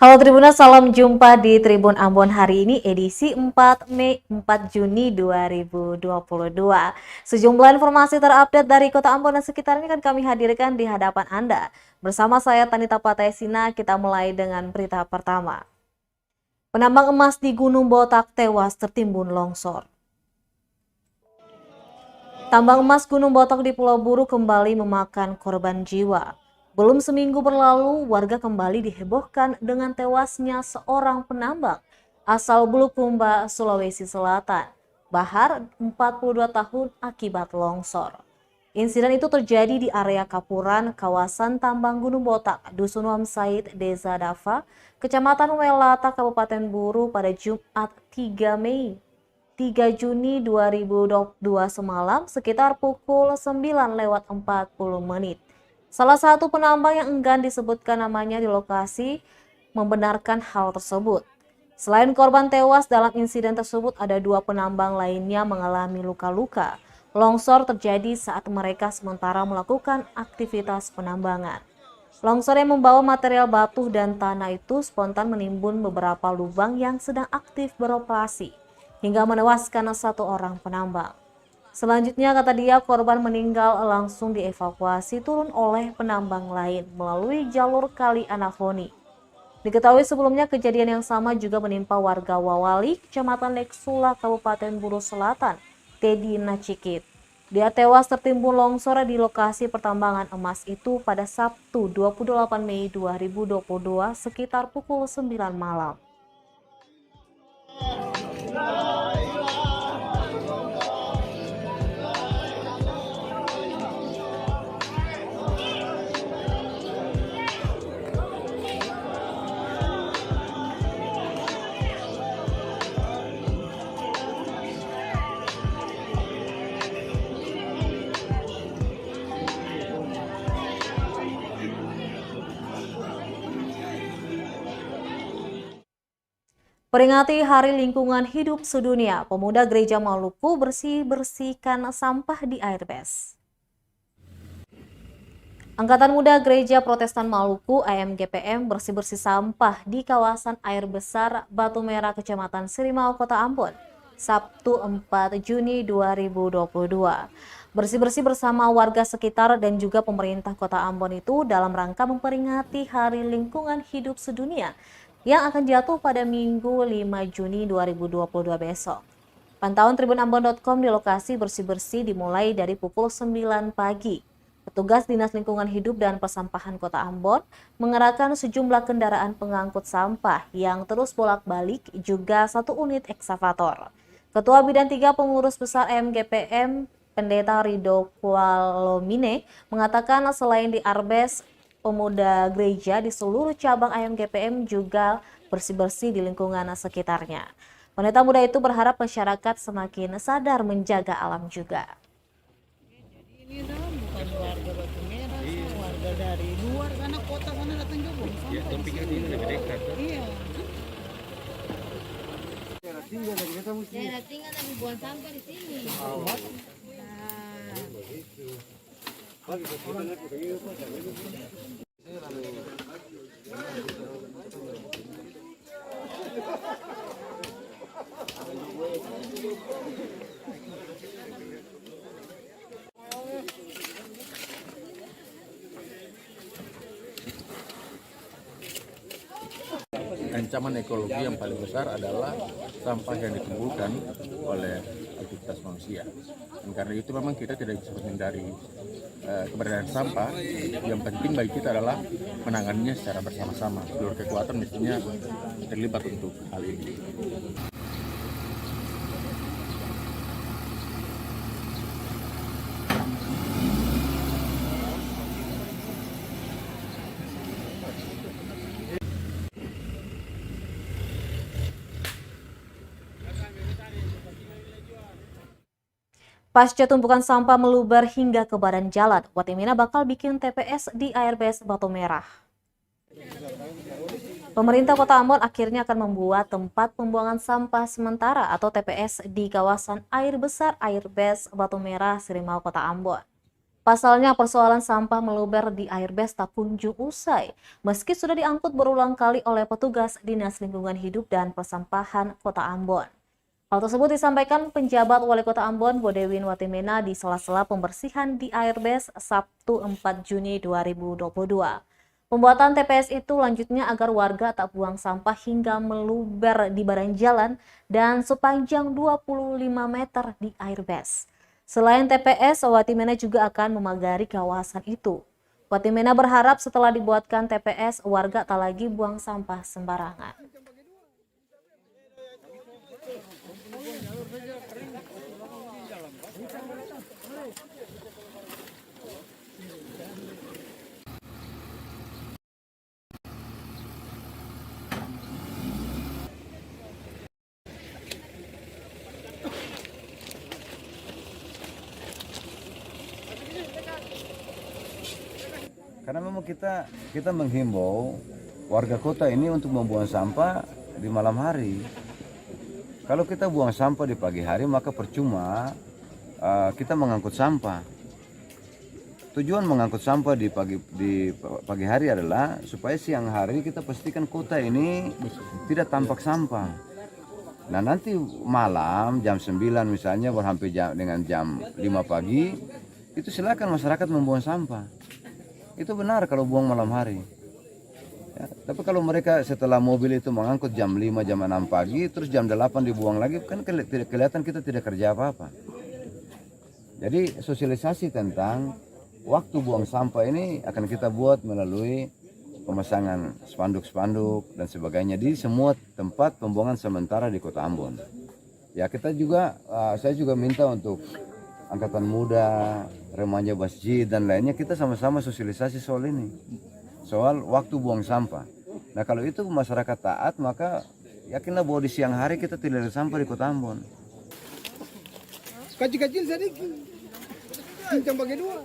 Halo Tribuners, salam jumpa di Tribun Ambon hari ini edisi 4 Juni 2022. Sejumlah informasi terupdate dari Kota Ambon dan sekitarnya akan kami hadirkan di hadapan Anda. Bersama saya Tanita Patesina, kita mulai dengan berita pertama. Penambang emas di Gunung Botak tewas tertimbun longsor. Tambang emas Gunung Botak di Pulau Buru kembali memakan korban jiwa. Belum seminggu berlalu, warga kembali dihebohkan dengan tewasnya seorang penambang asal Bulukumba, Sulawesi Selatan, Bahar, 42 tahun akibat longsor. Insiden itu terjadi di area Kapuran, kawasan tambang Gunung Botak, Dusun Wamsaid, Desa Dava, Kecamatan Welata, Kabupaten Buru pada Jumat 3 Juni 2022 semalam sekitar pukul 9:40. Salah satu penambang yang enggan disebutkan namanya di lokasi membenarkan hal tersebut. Selain korban tewas dalam insiden tersebut, ada 2 penambang lainnya mengalami luka-luka. Longsor terjadi saat mereka sementara melakukan aktivitas penambangan. Longsor yang membawa material batu dan tanah itu spontan menimbun beberapa lubang yang sedang aktif beroperasi, hingga menewaskan 1 orang penambang. Selanjutnya, kata dia, korban meninggal langsung dievakuasi turun oleh penambang lain melalui jalur Kali Anafoni. Diketahui sebelumnya kejadian yang sama juga menimpa warga Wawali, Kecamatan Leksula, Kabupaten Buru Selatan, Teddy Nacikit. Dia tewas tertimbun longsor di lokasi pertambangan emas itu pada Sabtu 28 Mei 2022 sekitar pukul 9 malam. Peringati Hari Lingkungan Hidup Sedunia, pemuda Gereja Maluku bersih-bersihkan sampah di airbase. Angkatan Muda Gereja Protestan Maluku (AMGPM) bersih-bersih sampah di kawasan air besar Batu Merah, Kecamatan Sirimau, Kota Ambon, Sabtu 4 Juni 2022. Bersih-bersih bersama warga sekitar dan juga pemerintah Kota Ambon itu dalam rangka memperingati Hari Lingkungan Hidup Sedunia yang akan jatuh pada Minggu 5 Juni 2022 besok. Pantauan tribunambon.com di lokasi bersih-bersih dimulai dari pukul 9 pagi. Petugas Dinas Lingkungan Hidup dan Persampahan Kota Ambon mengerahkan sejumlah kendaraan pengangkut sampah yang terus bolak-balik juga 1 unit eksavator. Ketua Bidang 3 Pengurus Besar MGPM, Pendeta Rido Kualomine, mengatakan selain di Arbes, pemuda gereja di seluruh cabang AMGPM juga bersih-bersih di lingkungan sekitarnya. Pendeta muda itu berharap masyarakat semakin sadar menjaga alam juga. Ini bukan warga Batu Merah, warga dari luar karena kota sana datang juga. Iya, tapi kan ini lebih dekat. Iya. Daerah tinggal tapi buang sampah di sini. Ancaman ekologi yang paling besar adalah sampah yang ditimbulkan oleh aktivitas manusia. Dan karena itu memang kita tidak bisa menghindari keberadaan sampah. Yang penting bagi kita adalah menanganinya secara bersama-sama. Seluruh kekuatan mestinya terlibat untuk hal ini. Pasca tumpukan sampah meluber hingga ke badan jalan, Watimena bakal bikin TPS di Airbase Batu Merah. Pemerintah Kota Ambon akhirnya akan membuat tempat pembuangan sampah sementara atau TPS di kawasan air besar Airbase Batu Merah, Sirimau, Kota Ambon. Pasalnya persoalan sampah meluber di airbase tak kunjung usai, meski sudah diangkut berulang kali oleh petugas Dinas Lingkungan Hidup dan Persampahan Kota Ambon. Hal tersebut disampaikan penjabat Wali Kota Ambon Bodewin Watimena di sela-sela pembersihan di airbase Sabtu 4 Juni 2022. Pembuatan TPS itu lanjutnya agar warga tak buang sampah hingga meluber di badan jalan dan sepanjang 25 meter di airbase. Selain TPS, Watimena juga akan memagari kawasan itu. Watimena berharap setelah dibuatkan TPS, warga tak lagi buang sampah sembarangan. Karena memang kita menghimbau warga kota ini untuk membuang sampah di malam hari. Kalau kita buang sampah di pagi hari maka percuma kita mengangkut sampah. Tujuan mengangkut sampah di pagi hari adalah supaya siang hari kita pastikan kota ini tidak tampak sampah. Nah nanti malam jam 9 misalnya sampai dengan jam 5 pagi itu silakan masyarakat membuang sampah. Itu benar kalau buang malam hari. Ya, tapi kalau mereka setelah mobil itu mengangkut jam 5, jam 6 pagi, terus jam 8 dibuang lagi, kan kelihatan kita tidak kerja apa-apa. Jadi sosialisasi tentang waktu buang sampah ini akan kita buat melalui pemasangan spanduk-spanduk dan sebagainya di semua tempat pembuangan sementara di Kota Ambon. Ya kita juga, saya juga minta untuk angkatan muda, remaja masjid dan lainnya kita sama-sama sosialisasi soal ini. Soal waktu buang sampah. Nah kalau itu masyarakat taat maka yakinlah bahwa di siang hari kita tidak ada sampah di Kota Ambon. Kecil-kecil sedikit. Macam bagi dua.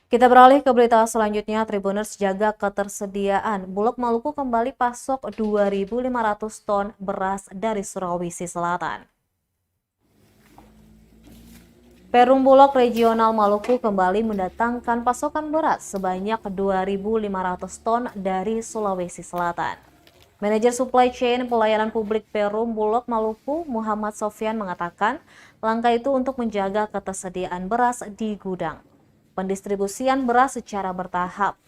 Kita beralih ke berita selanjutnya. Tribuners jaga ketersediaan. Bulog Maluku kembali pasok 2.500 ton beras dari Sulawesi Selatan. Perum Bulog Regional Maluku kembali mendatangkan pasokan beras sebanyak 2.500 ton dari Sulawesi Selatan. Manajer Supply Chain Pelayanan Publik Perum Bulog Maluku, Muhammad Sofyan mengatakan, langkah itu untuk menjaga ketersediaan beras di gudang. Pendistribusian beras secara bertahap.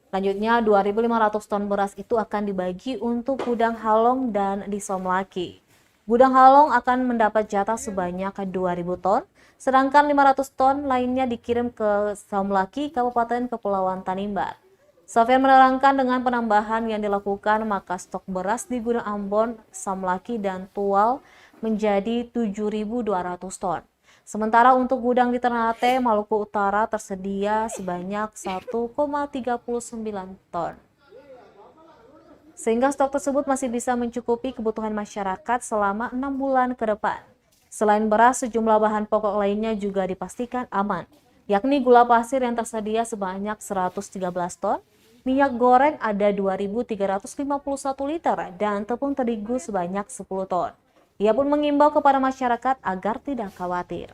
Lanjutnya, 2.500 ton beras itu akan dibagi untuk gudang Halong dan di Somlaki. Gudang Halong akan mendapat jatah sebanyak 2.000 ton, sedangkan 500 ton lainnya dikirim ke Somlaki, Kabupaten Kepulauan Tanimbar. Sofyan menerangkan dengan penambahan yang dilakukan, maka stok beras di gudang Ambon, Somlaki, dan Tual menjadi 7.200 ton. Sementara untuk gudang di Ternate, Maluku Utara tersedia sebanyak 1,39 ton. Sehingga stok tersebut masih bisa mencukupi kebutuhan masyarakat selama 6 bulan ke depan. Selain beras, sejumlah bahan pokok lainnya juga dipastikan aman, yakni gula pasir yang tersedia sebanyak 113 ton, minyak goreng ada 2.351 liter, dan tepung terigu sebanyak 10 ton. Ia pun mengimbau kepada masyarakat agar tidak khawatir.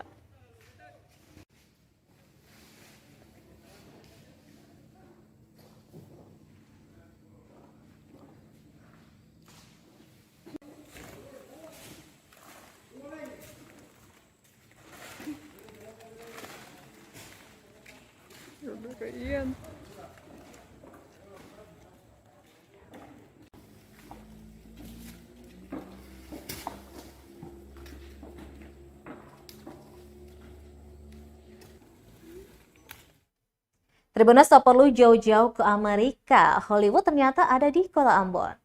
Tribuners tak perlu jauh-jauh ke Amerika, Hollywood ternyata ada di Kota Ambon.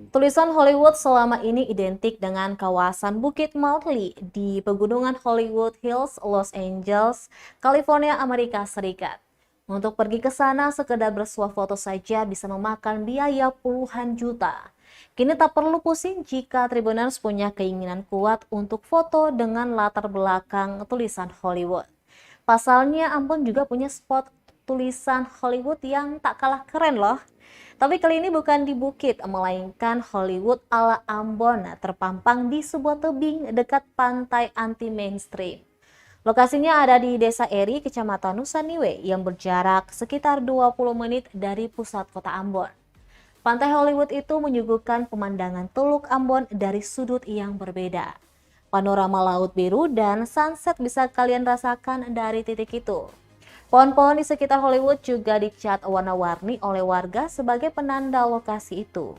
Tulisan Hollywood selama ini identik dengan kawasan Bukit Motley di pegunungan Hollywood Hills, Los Angeles, California, Amerika Serikat. Untuk pergi ke sana sekedar bersuah foto saja bisa memakan biaya puluhan juta. Kini tak perlu pusing jika Tribuners punya keinginan kuat untuk foto dengan latar belakang tulisan Hollywood. Pasalnya Ambon juga punya spot tulisan Hollywood yang tak kalah keren loh. Tapi kali ini bukan di bukit, melainkan Hollywood ala Ambon terpampang di sebuah tebing dekat pantai anti mainstream. Lokasinya ada di Desa Eri, Kecamatan Nusaniwe yang berjarak sekitar 20 menit dari pusat kota Ambon. Pantai Hollywood itu menyuguhkan pemandangan Teluk Ambon dari sudut yang berbeda. Panorama laut biru dan sunset bisa kalian rasakan dari titik itu. Pohon-pohon di sekitar Hollywood juga dicat warna-warni oleh warga sebagai penanda lokasi itu.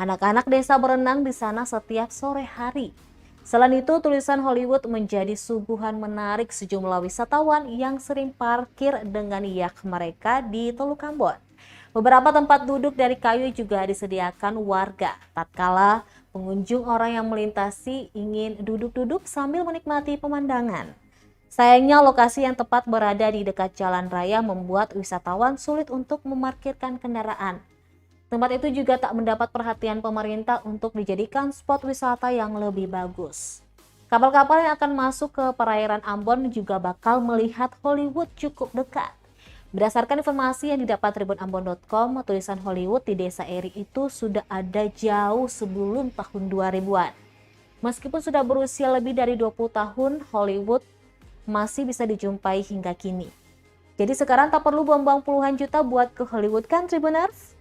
Anak-anak desa berenang di sana setiap sore hari. Selain itu, tulisan Hollywood menjadi suguhan menarik sejumlah wisatawan yang sering parkir dengan yak mereka di Teluk Ambon. Beberapa tempat duduk dari kayu juga disediakan warga, tatkala pengunjung orang yang melintasi ingin duduk-duduk sambil menikmati pemandangan. Sayangnya lokasi yang tepat berada di dekat jalan raya membuat wisatawan sulit untuk memarkirkan kendaraan. Tempat itu juga tak mendapat perhatian pemerintah untuk dijadikan spot wisata yang lebih bagus. Kapal-kapal yang akan masuk ke perairan Ambon juga bakal melihat Hollywood cukup dekat. Berdasarkan informasi yang didapat tribunambon.com, tulisan Hollywood di Desa Eri itu sudah ada jauh sebelum tahun 2000-an. Meskipun sudah berusia lebih dari 20 tahun, Hollywood masih bisa dijumpai hingga kini. Jadi sekarang tak perlu buang-buang puluhan juta buat ke Hollywood kan, Tribuners?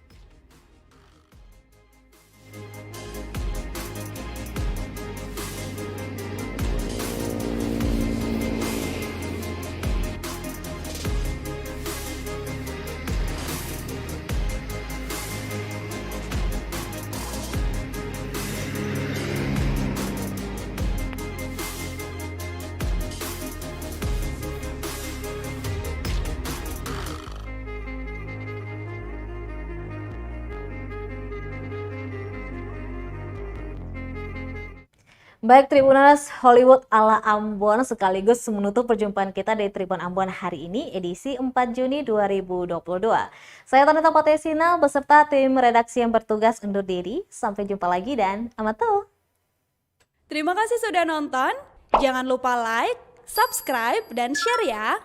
Baik Tribuners, Hollywood ala Ambon sekaligus menutup perjumpaan kita dari Tribun Ambon hari ini, edisi 4 Juni 2022. Saya Tanita Patesina beserta tim redaksi yang bertugas undur diri. Sampai jumpa lagi dan amato. Terima kasih sudah nonton. Jangan lupa like, subscribe, dan share ya.